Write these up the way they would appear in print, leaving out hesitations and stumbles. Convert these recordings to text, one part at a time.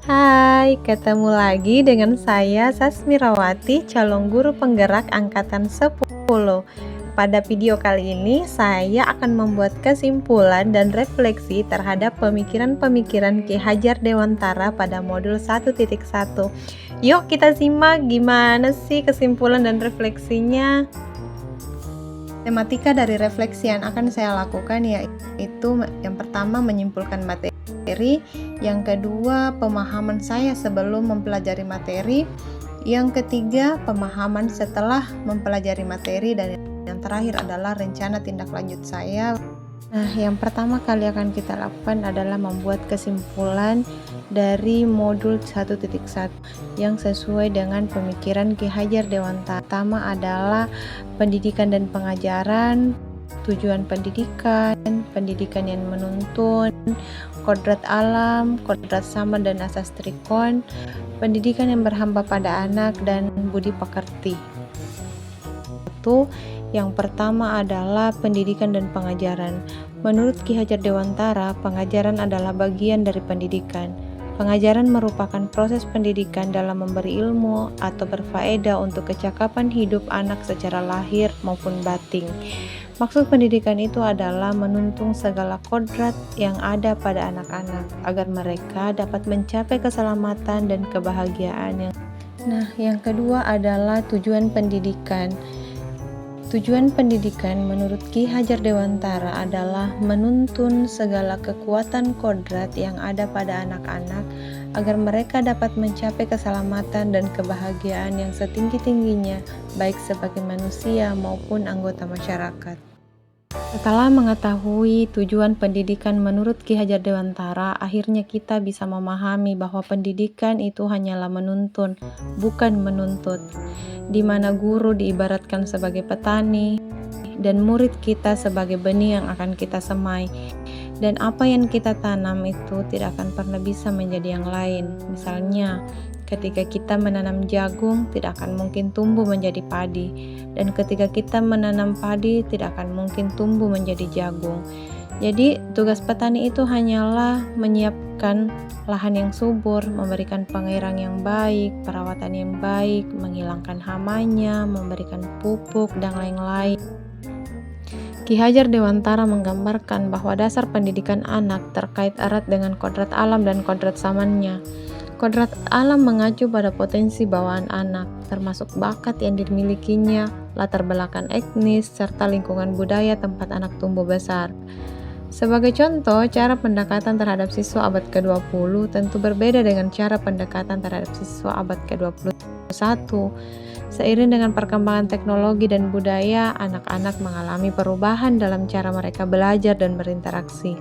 Hai, ketemu lagi dengan saya Sasmirawati, calon guru penggerak angkatan 10. Pada video kali ini, saya akan membuat kesimpulan dan refleksi terhadap pemikiran-pemikiran Ki Hajar Dewantara pada modul 1.1. Yuk kita simak gimana sih kesimpulan dan refleksinya. Tematika dari refleksi yang akan saya lakukan yaitu yang pertama menyimpulkan materi, yang kedua pemahaman saya sebelum mempelajari materi, yang ketiga pemahaman setelah mempelajari materi, dan yang terakhir adalah rencana tindak lanjut saya. Nah, yang pertama kali akan kita lakukan adalah membuat kesimpulan dari modul 1.1 yang sesuai dengan pemikiran Ki Hajar Dewantara. Pertama adalah pendidikan dan pengajaran, tujuan pendidikan, pendidikan yang menuntun, kodrat alam, kodrat zaman dan asas trikon, pendidikan yang berhamba pada anak, dan budi pekerti. Yang pertama adalah pendidikan dan pengajaran. Menurut Ki Hajar Dewantara, pengajaran adalah bagian dari pendidikan. Pengajaran merupakan proses pendidikan dalam memberi ilmu atau berfaedah untuk kecakapan hidup anak secara lahir maupun batin. Maksud pendidikan itu adalah menuntun segala kodrat yang ada pada anak-anak agar mereka dapat mencapai keselamatan dan kebahagiaan. Yang kedua adalah tujuan pendidikan. Tujuan pendidikan menurut Ki Hajar Dewantara adalah menuntun segala kekuatan kodrat yang ada pada anak-anak agar mereka dapat mencapai keselamatan dan kebahagiaan yang setinggi-tingginya, baik sebagai manusia maupun anggota masyarakat. Setelah mengetahui tujuan pendidikan menurut Ki Hajar Dewantara, akhirnya kita bisa memahami bahwa pendidikan itu hanyalah menuntun, bukan menuntut, di mana guru diibaratkan sebagai petani dan murid kita sebagai benih yang akan kita semai. Dan apa yang kita tanam itu tidak akan pernah bisa menjadi yang lain. Misalnya, ketika kita menanam jagung, tidak akan mungkin tumbuh menjadi padi. Dan ketika kita menanam padi, tidak akan mungkin tumbuh menjadi jagung. Jadi, tugas petani itu hanyalah menyiapkan lahan yang subur, memberikan pengairan yang baik, perawatan yang baik, menghilangkan hamanya, memberikan pupuk, dan lain-lain. Ki Hajar Dewantara menggambarkan bahwa dasar pendidikan anak terkait erat dengan kodrat alam dan kodrat zamannya. Kodrat alam mengacu pada potensi bawaan anak, termasuk bakat yang dimilikinya, latar belakang etnis, serta lingkungan budaya tempat anak tumbuh besar. Sebagai contoh, cara pendekatan terhadap siswa abad ke-20 tentu berbeda dengan cara pendekatan terhadap siswa abad ke-21. Seiring dengan perkembangan teknologi dan budaya, anak-anak mengalami perubahan dalam cara mereka belajar dan berinteraksi.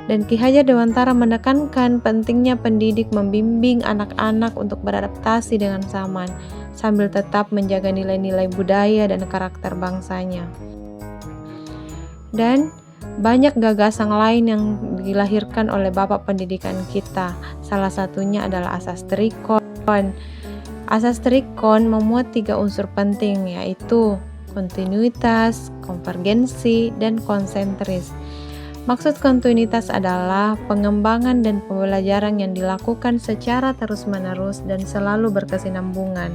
Dan Ki Hajar Dewantara menekankan pentingnya pendidik membimbing anak-anak untuk beradaptasi dengan zaman, sambil tetap menjaga nilai-nilai budaya dan karakter bangsanya. Dan banyak gagasan lain yang dilahirkan oleh Bapak Pendidikan kita. Salah satunya adalah asas trikon. Asas trikon memuat 3 unsur penting, yaitu kontinuitas, konvergensi, dan konsentris. Maksud kontinuitas adalah pengembangan dan pembelajaran yang dilakukan secara terus-menerus dan selalu berkesinambungan.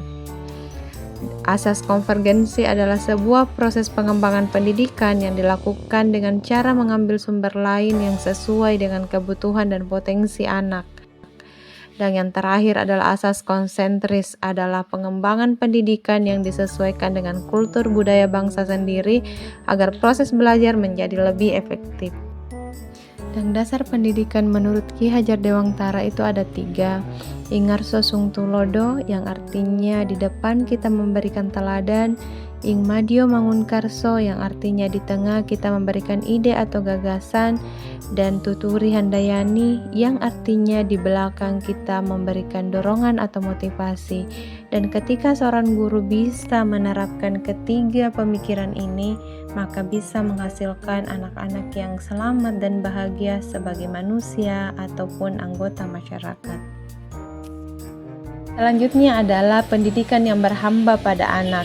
Asas konvergensi adalah sebuah proses pengembangan pendidikan yang dilakukan dengan cara mengambil sumber lain yang sesuai dengan kebutuhan dan potensi anak. Dan yang terakhir adalah asas konsentris, adalah pengembangan pendidikan yang disesuaikan dengan kultur budaya bangsa sendiri agar proses belajar menjadi lebih efektif. Dan dasar pendidikan menurut Ki Hajar Dewantara itu ada 3. Ingarso sung tulodo, yang artinya di depan kita memberikan teladan. Ing madio mangunkarso, yang artinya di tengah kita memberikan ide atau gagasan. Dan tuturi handayani, yang artinya di belakang kita memberikan dorongan atau motivasi. Dan ketika seorang guru bisa menerapkan ketiga pemikiran ini, maka bisa menghasilkan anak-anak yang selamat dan bahagia sebagai manusia ataupun anggota masyarakat. Selanjutnya adalah pendidikan yang berhamba pada anak.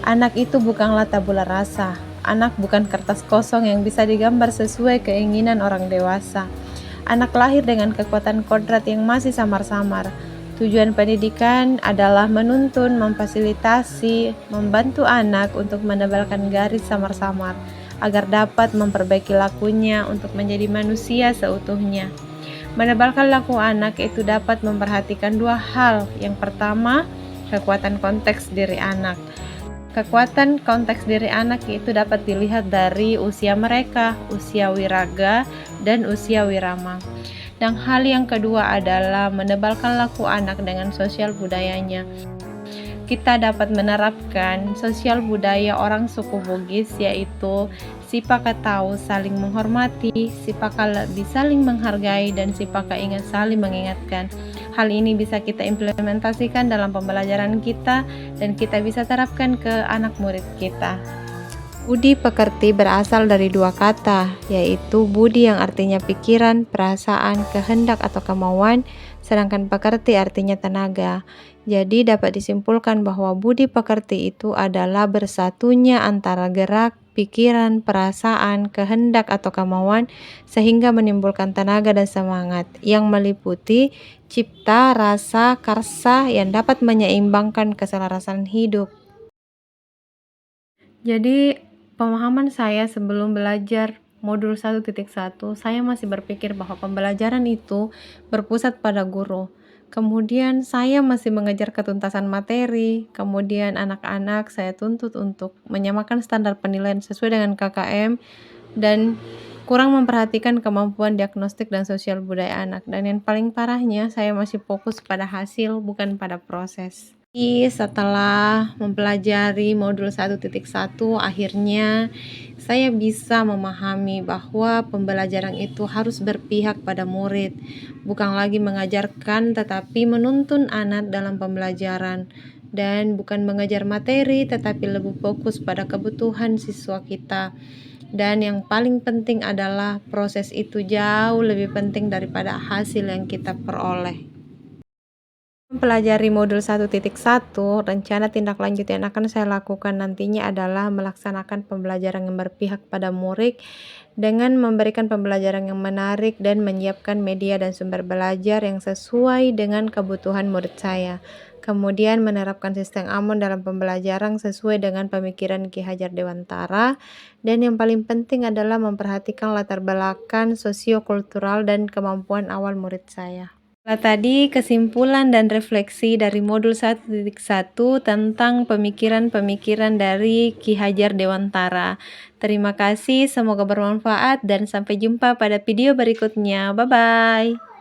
Anak itu bukanlah tabula rasa. Anak bukan kertas kosong yang bisa digambar sesuai keinginan orang dewasa. Anak lahir dengan kekuatan kodrat yang masih samar-samar. Tujuan pendidikan adalah menuntun, memfasilitasi, membantu anak untuk menebalkan garis samar-samar agar dapat memperbaiki lakunya untuk menjadi manusia seutuhnya. Menebalkan laku anak itu dapat memperhatikan dua hal. Yang pertama, kekuatan konteks diri anak. Kekuatan konteks diri anak itu dapat dilihat dari usia mereka, usia wiraga, dan usia wirama. Dan hal yang kedua adalah menebalkan laku anak dengan sosial budayanya. Kita dapat menerapkan sosial budaya orang suku Bugis, yaitu sipaka tahu saling menghormati, sipaka lebih saling menghargai, dan sipaka ingat saling mengingatkan. Hal ini bisa kita implementasikan dalam pembelajaran kita dan kita bisa terapkan ke anak murid kita. Budi pekerti berasal dari dua kata, yaitu budi yang artinya pikiran, perasaan, kehendak atau kemauan, sedangkan pekerti artinya tenaga. Jadi dapat disimpulkan bahwa budi pekerti itu adalah bersatunya antara gerak, pikiran, perasaan, kehendak atau kemauan sehingga menimbulkan tenaga dan semangat yang meliputi cipta, rasa, karsa yang dapat menyeimbangkan keselarasan hidup. Jadi pemahaman saya sebelum belajar modul 1.1, saya masih berpikir bahwa pembelajaran itu berpusat pada guru. Kemudian saya masih mengejar ketuntasan materi, kemudian anak-anak saya tuntut untuk menyamakan standar penilaian sesuai dengan KKM, dan kurang memperhatikan kemampuan diagnostik dan sosial budaya anak. Dan yang paling parahnya, saya masih fokus pada hasil bukan pada proses. Setelah mempelajari modul 1.1, akhirnya saya bisa memahami bahwa pembelajaran itu harus berpihak pada murid, bukan lagi mengajarkan tetapi menuntun anak dalam pembelajaran, dan bukan mengajar materi tetapi lebih fokus pada kebutuhan siswa kita. Dan yang paling penting adalah proses itu jauh lebih penting daripada hasil yang kita peroleh. Mempelajari modul 1.1, rencana tindak lanjut yang akan saya lakukan nantinya adalah melaksanakan pembelajaran yang berpihak pada murid dengan memberikan pembelajaran yang menarik dan menyiapkan media dan sumber belajar yang sesuai dengan kebutuhan murid saya. Kemudian menerapkan sistem AMON dalam pembelajaran sesuai dengan pemikiran Ki Hajar Dewantara, dan yang paling penting adalah memperhatikan latar belakang sosiokultural dan kemampuan awal murid saya. Tadi kesimpulan dan refleksi dari modul 1.1 tentang pemikiran-pemikiran dari Ki Hajar Dewantara. Terima kasih, semoga bermanfaat dan sampai jumpa pada video berikutnya. Bye-bye.